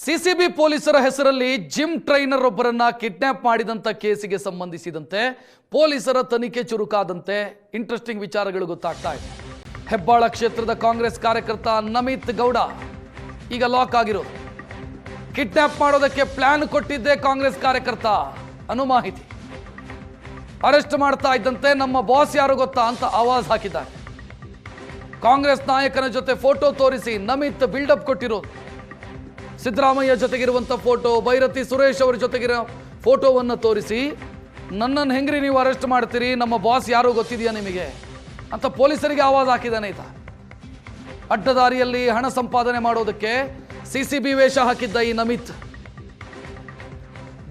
CCB ಪೊಲೀಸರ ಹೆಸರಲ್ಲಿ gym trainer ಒಬ್ಬರನ್ನ ಕಿಡ್ನಾಪ್ ಮಾಡಿದಂತ ಕೇಸಿಗೆ ಸಂಬಂಧಿಸಿದಂತೆ ಪೊಲೀಸರ ತನಿಖೆ ಚುರುಕಾದಂತೆ ಇಂಟ್ರೆಸ್ಟಿಂಗ್ ವಿಚಾರಗಳು ಗೊತ್ತಾಗ್ತಾ ಇದೆ. ಹೆಬ್ಬಾಳ ಕ್ಷೇತ್ರದ ಕಾಂಗ್ರೆಸ್ ಕಾರ್ಯಕರ್ತ ನಮಿತ್ ಗೌಡ ಈಗ ಲಾಕ್ ಆಗಿರೋದು. ಕಿಡ್ನಾಪ್ ಮಾಡೋದಕ್ಕೆ ಪ್ಲಾನ್ ಕೊಟ್ಟಿದ್ದೇ ಕಾಂಗ್ರೆಸ್ ಕಾರ್ಯಕರ್ತ ಅನ್ನೋ ಮಾಹಿತಿ. ಅರೆಸ್ಟ್ ಮಾಡ್ತಾ ಇದ್ದಂತೆ ನಮ್ಮ ಬಾಸ್ ಯಾರು ಗೊತ್ತಾ ಅಂತ ಆವಾಜ್ ಹಾಕಿದ್ದಾರೆ. ಕಾಂಗ್ರೆಸ್ ನಾಯಕನ ಜೊತೆ ಫೋಟೋ ತೋರಿಸಿ ನಮಿತ್ ಬಿಲ್ಡಪ್ ಕೊಟ್ಟಿರೋದು. ಸಿದ್ದರಾಮಯ್ಯ ಜೊತೆಗಿರುವಂಥ ಫೋಟೋ, ಬೈರತಿ ಸುರೇಶ್ ಅವರ ಜೊತೆಗಿರೋ ಫೋಟೋವನ್ನು ತೋರಿಸಿ ನನ್ನನ್ನು ಹೆಂಗ್ರಿ ನೀವು ಅರೆಸ್ಟ್ ಮಾಡ್ತೀರಿ, ನಮ್ಮ ಬಾಸ್ ಯಾರು ಗೊತ್ತಿದೆಯಾ ನಿಮಗೆ ಅಂತ ಪೊಲೀಸರಿಗೆ ಆವಾಜ್ ಹಾಕಿದ್ದಾನೆ ಈತ. ಅಡ್ಡದಾರಿಯಲ್ಲಿ ಹಣ ಸಂಪಾದನೆ ಮಾಡೋದಕ್ಕೆ ಸಿಸಿಬಿ ವೇಷ ಹಾಕಿದ್ದ ಈ Namit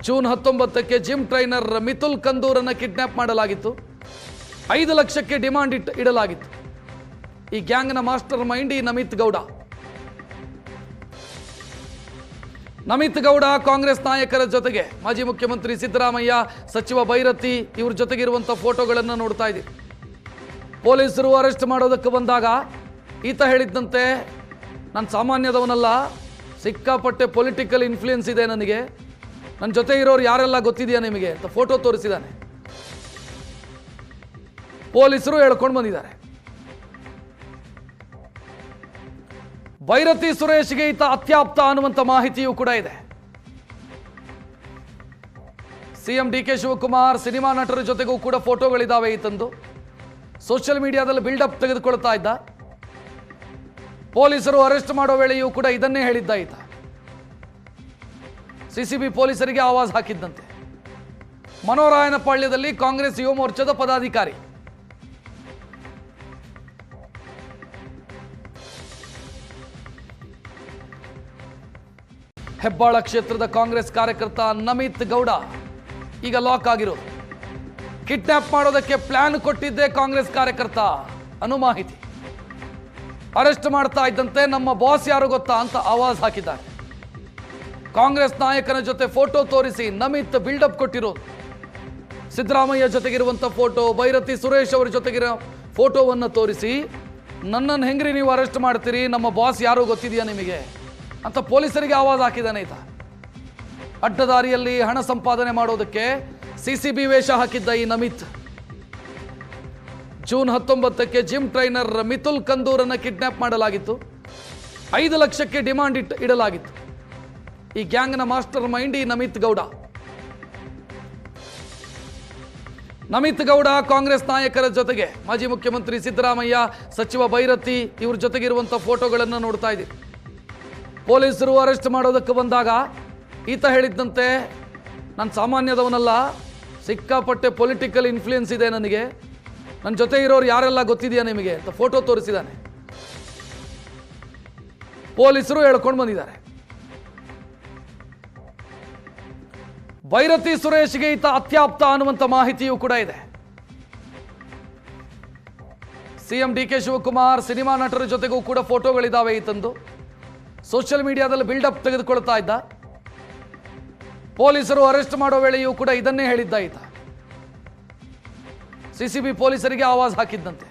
June 19ಕ್ಕೆ gym trainer ಮಿತುಲ್ ಕಂದೂರನ್ನು kidnap ಮಾಡಲಾಗಿತ್ತು. 5 ಲಕ್ಷಕ್ಕೆ ಡಿಮಾಂಡ್ ಇಡಲಾಗಿತ್ತು. ಈ ಗ್ಯಾಂಗ್ನ ಮಾಸ್ಟರ್ ಮೈಂಡ್ ಈ ನಮಿತ್ ಗೌಡ. ನಮಿತ್ ಗೌಡ ಕಾಂಗ್ರೆಸ್ ನಾಯಕರ ಜೊತೆಗೆ ಮಾಜಿ ಮುಖ್ಯಮಂತ್ರಿ ಸಿದ್ದರಾಮಯ್ಯ, ಸಚಿವ ಬೈರತಿ ಇವ್ರ ಜೊತೆಗಿರುವಂಥ ಫೋಟೋಗಳನ್ನು ನೋಡ್ತಾ ಇದ್ದೀವಿ. ಪೊಲೀಸರು ಅರೆಸ್ಟ್ ಮಾಡೋದಕ್ಕೆ ಬಂದಾಗ ಈತ ಹೇಳಿದ್ದಂತೆ, ನಾನು ಸಾಮಾನ್ಯದವನಲ್ಲ, ಸಿಕ್ಕಾಪಟ್ಟೆ ಪೊಲಿಟಿಕಲ್ ಇನ್ಫ್ಲೂಯೆನ್ಸ್ ಇದೆ ನನಗೆ, ನನ್ನ ಜೊತೆ ಇರೋರು ಯಾರೆಲ್ಲ ಗೊತ್ತಿದೆಯಾ ನಿಮಗೆ ಅಂತ ಫೋಟೋ ತೋರಿಸಿದ್ದಾನೆ. ಪೊಲೀಸರು ಹೇಳ್ಕೊಂಡು ಬಂದಿದ್ದಾರೆ. ಬೈರತಿ ಸುರೇಶ್ಗೆ ಈತ ಅತ್ಯಾಪ್ತ ಅನ್ನುವಂಥ ಮಾಹಿತಿಯೂ ಕೂಡ ಇದೆ. ಸಿಎಂ ಡಿಕೆ ಶಿವಕುಮಾರ್, ಸಿನಿಮಾ ನಟರ ಜೊತೆಗೂ ಕೂಡ ಫೋಟೋಗಳಿದ್ದಾವೆ ಈತಂದು. ಸೋಷಿಯಲ್ ಮೀಡಿಯಾದಲ್ಲಿ ಬಿಲ್ಡಪ್ ತೆಗೆದುಕೊಳ್ತಾ ಇದ್ದ. ಪೊಲೀಸರು ಅರೆಸ್ಟ್ ಮಾಡೋ ವೇಳೆಯೂ ಕೂಡ ಇದನ್ನೇ ಹೇಳಿದ್ದ ಈತ. ಸಿಸಿಬಿ ಪೊಲೀಸರಿಗೆ ಆವಾಜ್ ಹಾಕಿದ್ದಂತೆ. ಮನೋರಾಯನಪಾಳ್ಯದಲ್ಲಿ ಕಾಂಗ್ರೆಸ್ ಯುವ ಮೋರ್ಚಾದ ಪದಾಧಿಕಾರಿ. ಹೆಬ್ಬಾಳ ಕ್ಷೇತ್ರದ ಕಾಂಗ್ರೆಸ್ ಕಾರ್ಯಕರ್ತ ನಮಿತ್ ಗೌಡ ಈಗ ಲಾಕ್ ಆಗಿರೋದು. ಕಿಡ್ನಾಪ್ ಮಾಡೋದಕ್ಕೆ ಪ್ಲಾನ್ ಕೊಟ್ಟಿದ್ದೇ ಕಾಂಗ್ರೆಸ್ ಕಾರ್ಯಕರ್ತ ಅನ್ನೋ ಮಾಹಿತಿ. ಅರೆಸ್ಟ್ ಮಾಡ್ತಾ ಇದ್ದಂತೆ ನಮ್ಮ ಬಾಸ್ ಯಾರು ಗೊತ್ತಾ ಅಂತ ಆವಾಜ್ ಹಾಕಿದ್ದಾರೆ. ಕಾಂಗ್ರೆಸ್ ನಾಯಕನ ಜೊತೆ ಫೋಟೋ ತೋರಿಸಿ ನಮಿತ್ ಬಿಲ್ಡಪ್ ಕೊಟ್ಟಿರೋದು. ಸಿದ್ದರಾಮಯ್ಯ ಜೊತೆಗಿರುವಂಥ ಫೋಟೋ, ಬೈರತಿ ಸುರೇಶ್ ಅವರ ಜೊತೆಗಿರೋ ಫೋಟೋವನ್ನು ತೋರಿಸಿ ನನ್ನನ್ನು ಹೆಂಗ್ರಿ ನೀವು ಅರೆಸ್ಟ್ ಮಾಡ್ತೀರಿ, ನಮ್ಮ ಬಾಸ್ ಯಾರು ಗೊತ್ತಿದೆಯಾ ನಿಮಗೆ ಅಂತ ಪೊಲೀಸರಿಗೆ ಆವಾಜ್ ಹಾಕಿದ್ದಾನೆ ಈತ. ಅಡ್ಡದಾರಿಯಲ್ಲಿ ಹಣ ಸಂಪಾದನೆ ಮಾಡೋದಕ್ಕೆ ಸಿಸಿಬಿ ವೇಷ ಹಾಕಿದ್ದ ಈ Namit June 19ಕ್ಕೆ gym trainer ಮಿತುಲ್ ಕಂದೂರನ್ನು kidnap ಮಾಡಲಾಗಿತ್ತು. 5 ಲಕ್ಷಕ್ಕೆ ಡಿಮಾಂಡ್ ಇಡಲಾಗಿತ್ತು. ಈ ಗ್ಯಾಂಗ್ನ ಮಾಸ್ಟರ್ ಮೈಂಡ್ ಈ ನಮಿತ್ ಗೌಡ. ನಮಿತ್ ಗೌಡ ಕಾಂಗ್ರೆಸ್ ನಾಯಕರ ಜೊತೆಗೆ ಮಾಜಿ ಮುಖ್ಯಮಂತ್ರಿ ಸಿದ್ದರಾಮಯ್ಯ, ಸಚಿವ ಬೈರತಿ ಇವ್ರ ಜೊತೆಗಿರುವಂಥ ಫೋಟೋಗಳನ್ನು ನೋಡ್ತಾ ಇದ್ದೀವಿ. ಪೊಲೀಸರು ಅರೆಸ್ಟ್ ಮಾಡೋದಕ್ಕೆ ಬಂದಾಗ ಈತ ಹೇಳಿದ್ದಂತೆ, ನಾನು ಸಾಮಾನ್ಯದವನಲ್ಲ, ಸಿಕ್ಕಾಪಟ್ಟೆ ಪೊಲಿಟಿಕಲ್ ಇನ್ಫ್ಲೂಯೆನ್ಸ್ ಇದೆ ನನಗೆ, ನನ್ನ ಜೊತೆ ಇರೋರು ಯಾರೆಲ್ಲ ಗೊತ್ತಿದೆಯಾ ನಿಮಗೆ ಅಂತ ಫೋಟೋ ತೋರಿಸಿದ್ದಾನೆ. ಪೊಲೀಸರು ಹೇಳ್ಕೊಂಡು ಬಂದಿದ್ದಾರೆ. ಬೈರತಿ ಸುರೇಶ್ಗೆ ಈತ ಅತ್ಯಾಪ್ತ ಅನ್ನುವಂಥ ಮಾಹಿತಿಯೂ ಕೂಡ ಇದೆ. ಸಿಎಂ ಡಿಕೆ ಶಿವಕುಮಾರ್, ಸಿನಿಮಾ ನಟರ ಜೊತೆಗೂ ಕೂಡ ಫೋಟೋಗಳಿದ್ದಾವೆ ಈತಂದು. ಸೋಷಿಯಲ್ ಮೀಡಿಯಾದಲ್ಲಿ ಬಿಲ್ಡಪ್ ತೆಗೆದುಕೊಳ್ತಾ ಇದ್ದ. ಪೊಲೀಸರು ಅರೆಸ್ಟ್ ಮಾಡೋ ವೇಳೆಯೂ ಕೂಡ ಇದನ್ನೇ ಹೇಳಿದ್ದ ಈತ. ಸಿಸಿಬಿ ಪೊಲೀಸರಿಗೆ ಆವಾಜ್ ಹಾಕಿದ್ದಂತೆ.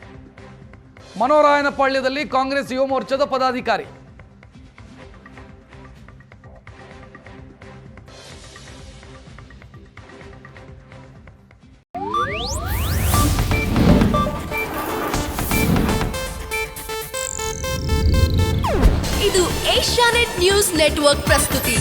ಮನೋರಾಯನಪಾಳ್ಯದಲ್ಲಿ ಕಾಂಗ್ರೆಸ್ ಯುವ ಮೋರ್ಚಾದ ಪದಾಧಿಕಾರಿ. ಇದು ಏಷ್ಯಾನೆಟ್ ನ್ಯೂಸ್ ನೆಟ್ವರ್ಕ್ ಪ್ರಸ್ತುತಿ.